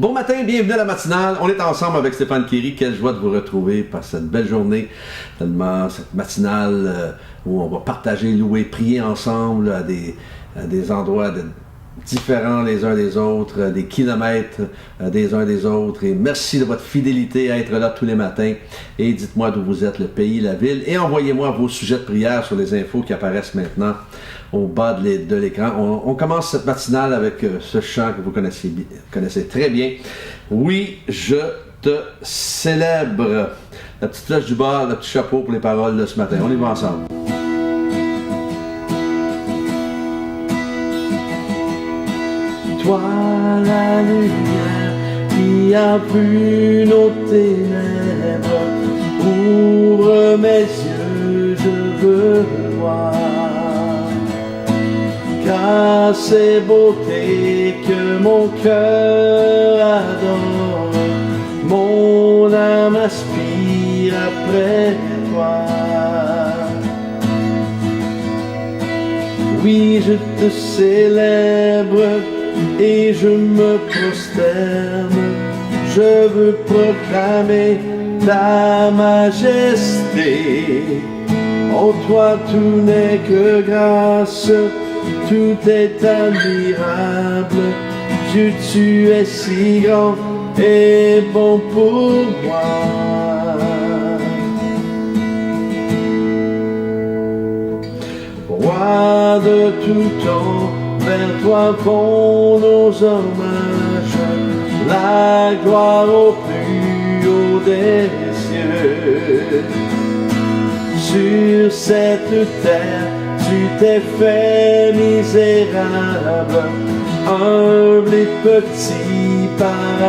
Bon matin, bienvenue à la matinale. On est ensemble avec Stéphane Kéry. Quelle joie de vous retrouver par cette belle journée. Tellement cette matinale où on va partager, louer, prier ensemble à des endroits différents les uns des autres, des kilomètres des uns des autres. Et merci de votre fidélité à être là tous les matins. Et dites-moi d'où vous êtes, le pays, la ville. Et envoyez-moi vos sujets de prière sur les infos qui apparaissent maintenant au bas de l'écran. On commence cette matinale avec ce chant que vous connaissez très bien. Oui, je te célèbre. La petite flèche du bas, le petit chapeau pour les paroles de ce matin. On y va ensemble. Toi, la lumière qui a vu nos ténèbres, ouvre mes yeux, je veux voir. Grâce et beauté que mon cœur adore, mon âme aspire après toi. Oui, je te célèbre et je me prosterne, je veux proclamer ta majesté. En toi tout n'est que grâce, tout est admirable. Dieu, tu es si grand et bon pour moi. Roi de tout temps, vers toi vont nos hommages, la gloire au plus haut des cieux. Sur cette terre, tu t'es fait misérable, humble et petit par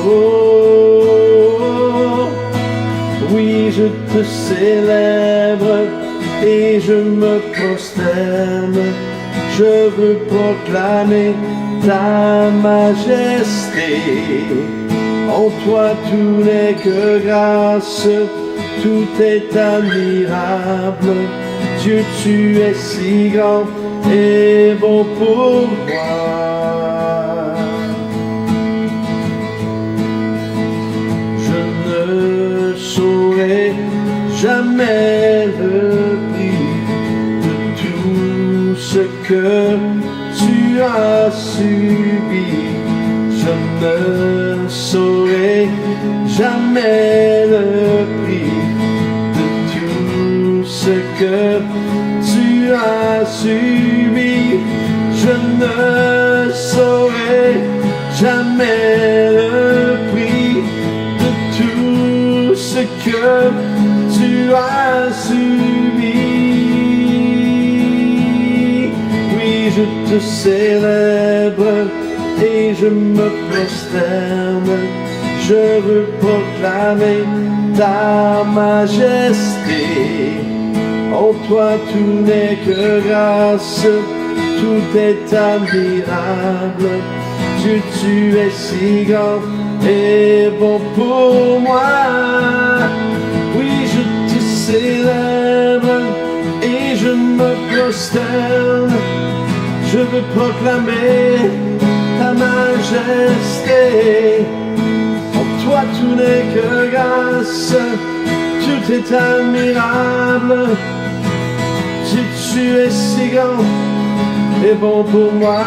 amour. Oui, je te célèbre et je me prosterne, je veux proclamer ta majesté. En toi tout n'est que grâce, tout est admirable. Dieu, tu es si grand et bon pour moi. Je ne saurais jamais le prix de tout ce que tu as subi. Je ne saurais jamais le prix de tout ce que tu as subi. Je ne saurais jamais le prix de tout ce que tu as subi. Oui, je te célèbre et je me prosterne, je veux proclamer ta majesté. En toi tout n'est que grâce, tout est admirable. Dieu, tu es si grand et bon pour moi. Oui, je te célèbre et je me prosterne, je veux proclamer ta majesté. En toi tout n'est que grâce, tout est admirable. Tu es si grand et bon pour moi.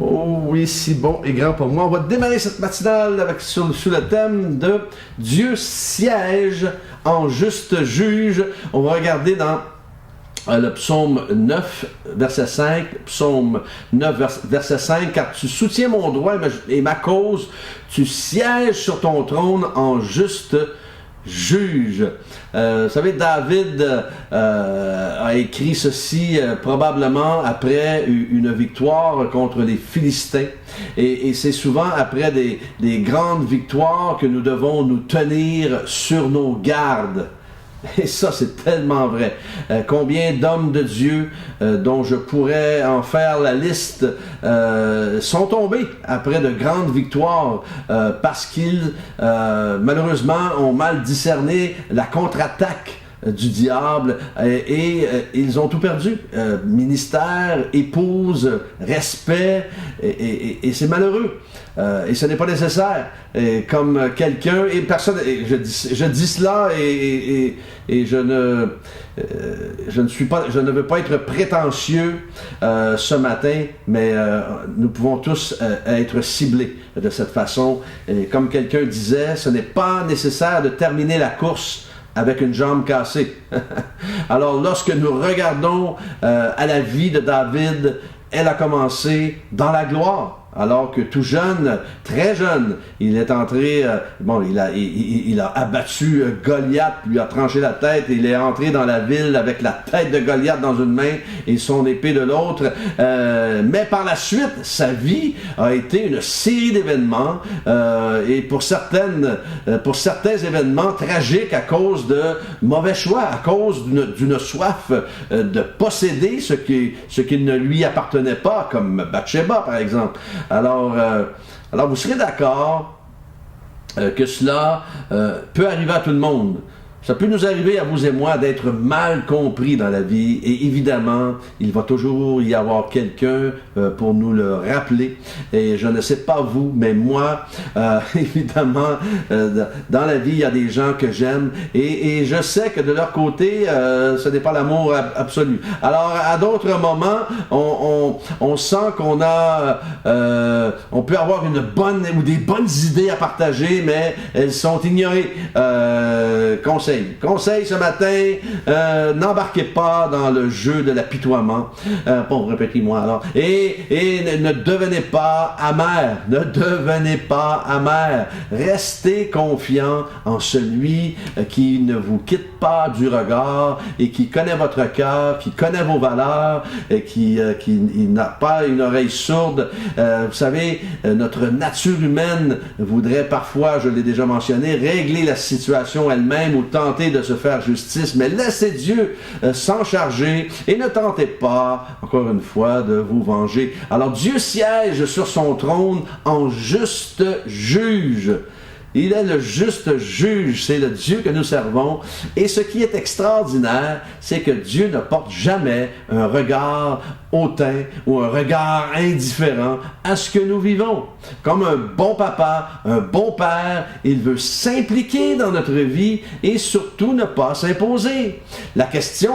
Oh oui, si bon et grand pour moi. On va démarrer cette matinale sous le thème de Dieu siège en juste juge. On va regarder dans le psaume 9, verset 5, psaume 9, verset 5, « Car tu soutiens mon droit et ma cause, tu sièges sur ton trône en juste juge. » Vous savez, David a écrit ceci probablement après une victoire contre les Philistins. Et c'est souvent après des grandes victoires que nous devons nous tenir sur nos gardes. Et ça, c'est tellement vrai. Combien d'hommes de Dieu, dont je pourrais en faire la liste, sont tombés après de grandes victoires parce qu'ils, malheureusement, ont mal discerné la contre-attaque du diable et ils ont tout perdu. Ministère, épouse, respect, et c'est malheureux. Et ce n'est pas nécessaire. Et comme quelqu'un, et personne, et je dis cela et je ne veux pas être prétentieux ce matin, mais nous pouvons tous être ciblés de cette façon. Et comme quelqu'un disait, ce n'est pas nécessaire de terminer la course avec une jambe cassée. Alors lorsque nous regardons à la vie de David, elle a commencé dans la gloire. Alors que tout jeune, très jeune, il est entré, il a abattu Goliath, lui a tranché la tête, et il est entré dans la ville avec la tête de Goliath dans une main et son épée de l'autre. Mais par la suite, sa vie a été une série d'événements, et pour certains événements tragiques à cause de mauvais choix, à cause d'une soif de posséder ce qui ne lui appartenait pas, comme Bathsheba par exemple. Alors vous serez d'accord que cela peut arriver à tout le monde. Ça peut nous arriver à vous et moi d'être mal compris dans la vie et évidemment, il va toujours y avoir quelqu'un pour nous le rappeler. Et je ne sais pas vous, mais moi, évidemment, dans la vie, il y a des gens que j'aime et je sais que de leur côté, ce n'est pas l'amour absolu. Alors, à d'autres moments, on sent qu'on on peut avoir une bonne ou des bonnes idées à partager, mais elles sont ignorées. Conseil ce matin, n'embarquez pas dans le jeu de l'apitoiement. Bon, répétez-moi alors. Et ne devenez pas amer. Ne devenez pas amer. Restez confiant en celui qui ne vous quitte pas du regard et qui connaît votre cœur, qui connaît vos valeurs, et qui n'a pas une oreille sourde. Vous savez, notre nature humaine voudrait parfois, je l'ai déjà mentionné, régler la situation elle-même ou tenter de se faire justice, mais laissez Dieu s'en charger et ne tentez pas, encore une fois, de vous venger. Alors Dieu siège sur son trône en juste juge. Il est le juste juge, c'est le Dieu que nous servons. Et ce qui est extraordinaire, c'est que Dieu ne porte jamais un regard hautain ou un regard indifférent à ce que nous vivons. Comme un bon papa, un bon père, il veut s'impliquer dans notre vie et surtout ne pas s'imposer. La question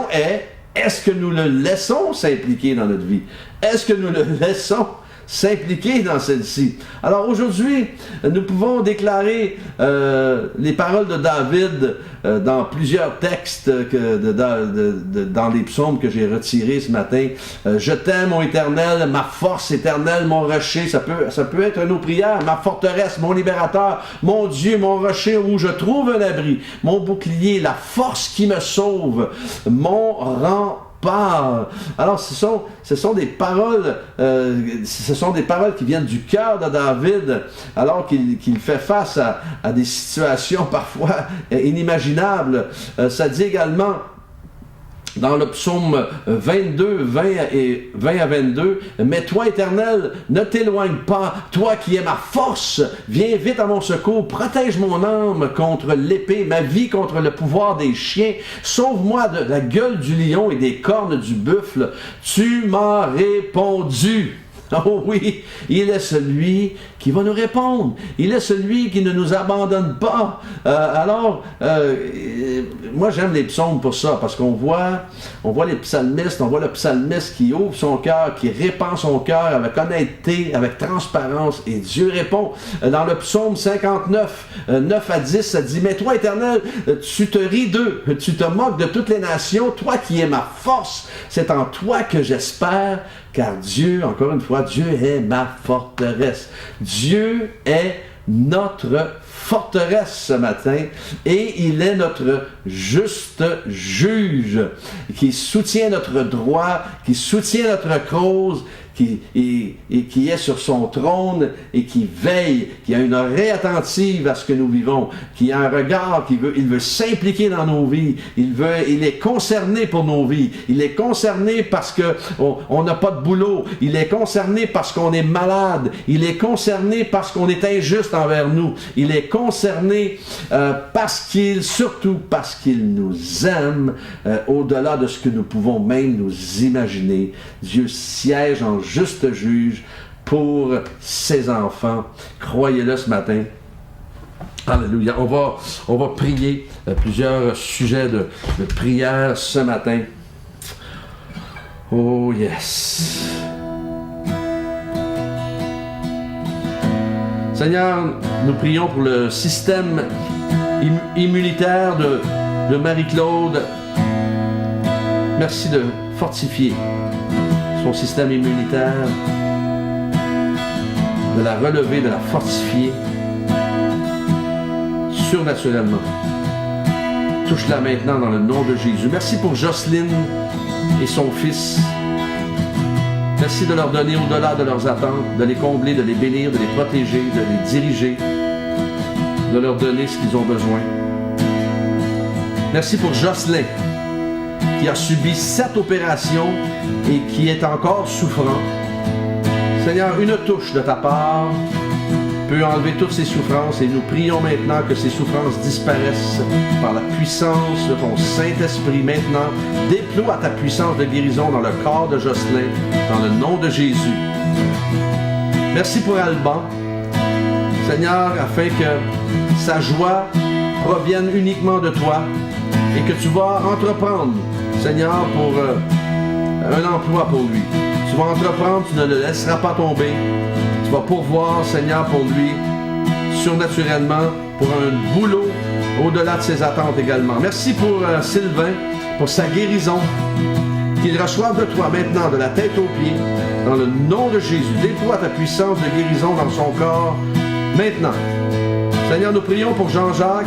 est-ce que nous le laissons s'impliquer dans notre vie? Est-ce que nous le laissons s'impliquer dans celle-ci? Alors aujourd'hui, nous pouvons déclarer les paroles de David dans plusieurs textes dans les psaumes que j'ai retirés ce matin. Je t'aime, ô Éternel, ma force éternelle, mon rocher. Ça peut être nos prières, ma forteresse, mon libérateur, mon Dieu, mon rocher où je trouve un abri, mon bouclier, la force qui me sauve, mon rempart. Alors, ce sont des paroles, qui viennent du cœur de David, alors qu'il fait face à des situations parfois inimaginables. Ça dit également dans le psaume 22, 20 à 22, « Mais toi, Éternel, ne t'éloigne pas, toi qui es ma force, viens vite à mon secours, protège mon âme contre l'épée, ma vie contre le pouvoir des chiens, sauve-moi de la gueule du lion et des cornes du buffle, tu m'as répondu. » Oh oui, il est celui qui va nous répondre. Il est celui qui ne nous abandonne pas. Moi j'aime les psaumes pour ça, parce qu'on voit les psalmistes, on voit le psalmiste qui ouvre son cœur, qui répand son cœur avec honnêteté, avec transparence, et Dieu répond. Dans le psaume 59, 9 à 10, ça dit « Mais toi, Éternel, tu te ris d'eux, tu te moques de toutes les nations, toi qui es ma force, c'est en toi que j'espère. » Car Dieu, encore une fois, Dieu est ma forteresse. Dieu est notre forteresse ce matin et il est notre juste juge qui soutient notre droit, qui soutient notre cause, qui est sur son trône et qui veille, qui a une oreille attentive à ce que nous vivons, qui a un regard, il veut s'impliquer dans nos vies, il est concerné pour nos vies, il est concerné parce qu'on n'a pas de boulot, il est concerné parce qu'on est malade, il est concerné parce qu'on est injuste envers nous, il est concerné surtout parce qu'il nous aime au-delà de ce que nous pouvons même nous imaginer. Dieu siège en juste juge pour ses enfants. Croyez-le ce matin. Alléluia. On va prier plusieurs sujets de prière ce matin. Oh yes. Seigneur, nous prions pour le système immunitaire de Marie-Claude. Merci de fortifier son système immunitaire, de la relever, de la fortifier surnaturellement. Touche-la maintenant dans le nom de Jésus. Merci pour Jocelyne et son fils. Merci de leur donner au-delà de leurs attentes, de les combler, de les bénir, de les protéger, de les diriger, de leur donner ce qu'ils ont besoin. Merci pour Jocelyn, qui a subi 7 opérations et qui est encore souffrant. Seigneur, une touche de ta part peut enlever toutes ces souffrances et nous prions maintenant que ces souffrances disparaissent par la puissance de ton Saint-Esprit. Maintenant, déploie ta puissance de guérison dans le corps de Jocelyn, dans le nom de Jésus. Merci pour Alban, Seigneur, afin que sa joie provienne uniquement de toi et que tu vas entreprendre, Seigneur, pour un emploi pour lui. Tu vas entreprendre, tu ne le laisseras pas tomber. Tu vas pourvoir, Seigneur, pour lui, surnaturellement, pour un boulot au-delà de ses attentes également. Merci pour Sylvain, pour sa guérison, qu'il reçoive de toi maintenant, de la tête aux pieds, dans le nom de Jésus. Déploie ta puissance de guérison dans son corps, maintenant. Seigneur, nous prions pour Jean-Jacques,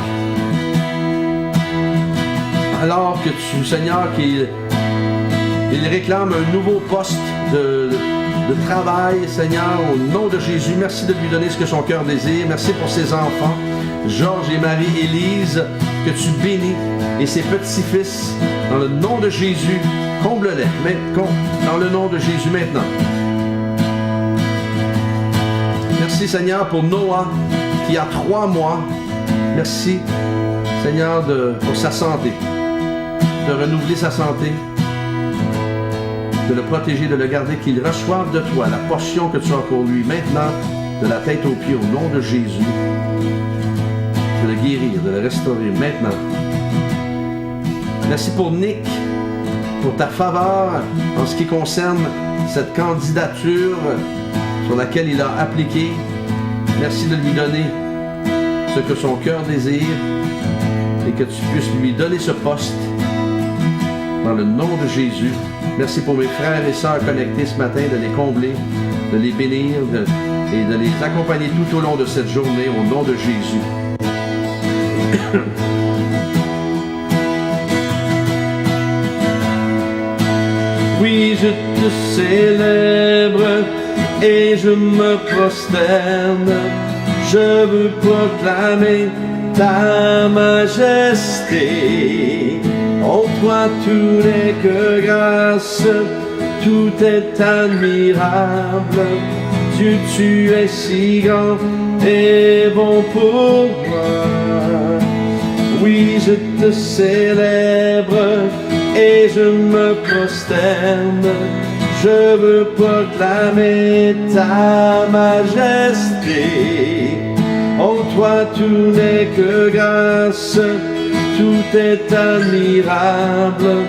alors que tu, Seigneur, qu'il réclame un nouveau poste de travail, Seigneur, au nom de Jésus. Merci de lui donner ce que son cœur désire. Merci pour ses enfants, Georges et Marie-Élise, que tu bénis, et ses petits-fils, dans le nom de Jésus. Comble-les, dans le nom de Jésus maintenant. Merci, Seigneur, pour Noah, qui a 3 mois. Merci, Seigneur, pour sa santé, de renouveler sa santé, de le protéger, de le garder, qu'il reçoive de toi la portion que tu as pour lui maintenant, de la tête aux pieds, au nom de Jésus, de le guérir, de le restaurer maintenant. Merci pour Nick, pour ta faveur en ce qui concerne cette candidature sur laquelle il a appliqué. Merci de lui donner ce que son cœur désire et que tu puisses lui donner ce poste dans le nom de Jésus. Merci pour mes frères et sœurs connectés ce matin, de les combler, de les bénir et de les accompagner tout au long de cette journée au nom de Jésus. Oui, je te célèbre et je me prosterne. Je veux proclamer ta majesté. En toi tout n'est que grâce, tout est admirable. Dieu, tu es si grand et bon pour moi. Oui, je te célèbre et je me prosterne. Je veux proclamer ta majesté. En toi tout n'est que grâce, tout est admirable.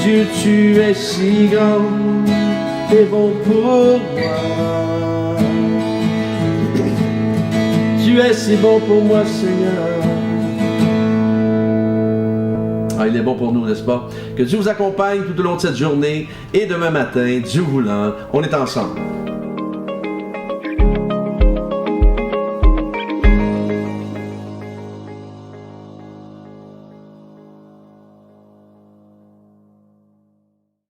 Dieu, tu es si grand et bon pour moi. Tu es si bon pour moi, Seigneur. Ah, il est bon pour nous, n'est-ce pas? Que Dieu vous accompagne tout au long de cette journée et demain matin, Dieu voulant, on est ensemble.